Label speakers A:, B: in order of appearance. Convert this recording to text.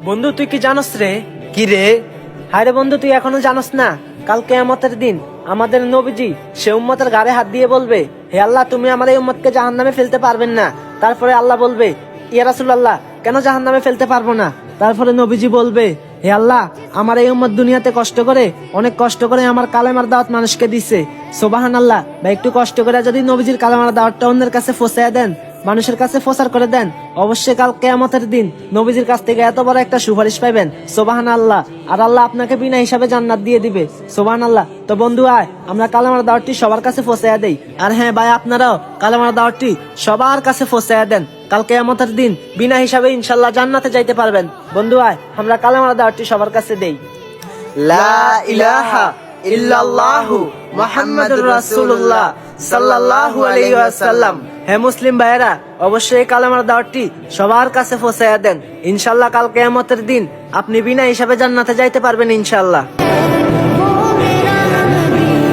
A: বন্ধু তুই কি জানোস রে?
B: কি রে?
A: হায় রে বন্ধু, তুই এখনো জানোস না? কাল কিয়ামতের দিন আমাদের নবীজি সে উম্মতের গাড়ে হাত দিয়ে বলবে, হে আল্লাহ, তুমি আমার এই উম্মতকে জাহান্নামে ফেলতে পারবেন না। তারপরে আল্লাহ বলবে, ইয়া রাসূলুল্লাহ, কেন জাহান্নামে ফেলতে পারবো না? তারপরে নবীজি বলবে, হে আল্লাহ, আমার এই উম্মত দুনিয়াতে অনেক কষ্ট করে আমার কালেমার দাওয়াত মানুষকে দিছে। সুবহানাল্লাহ। বা একটু কষ্ট করে যদি নবীজির কালেমার দাওয়াতটা অন্যের কাছে পৌঁছায় দেন, মানুষের কাছে প্রচার করে দেন, অবশ্যই কাল কিয়ামতের দিন নবীজির কাছ থেকে এত বড় একটা সুপারিশ পাবেন। সুবহানাল্লাহ। আর আল্লাহ আপনাকে বিনা হিসাবে জান্নাত দিয়ে দিবে। সুবহানাল্লাহ। তো বন্ধু আয় আমরা কালেমার দাওয়াতটি সবার কাছে পৌঁছায় দেই। আর হ্যাঁ ভাই, আপনারাও কালেমার দাওয়াতটি সবার কাছে পৌঁছায় দেন। কাল কিয়ামতের দিন বিনা হিসাবে ইনশাআল্লাহ জান্নাতে যাইতে পারবেন। বন্ধু আয় আমরা কালেমার দাওয়াতটি সবার কাছে দেই।
B: লা ইলাহা ইল্লাল্লাহু মুহাম্মাদুর রাসূলুল্লাহ সাল্লাল্লাহু আলাইহি ওয়াসাল্লাম।
A: হে মুসলিম ভাইয়েরা, অবশ্যই কালেমার দাওয়াতটি সবার কাছে পৌঁছায়া দেন। ইনশাআল্লাহ কাল কিয়ামতের দিন আপনি বিনা হিসাবে জান্নাতে যাইতে পারবেন ইনশাআল্লাহ।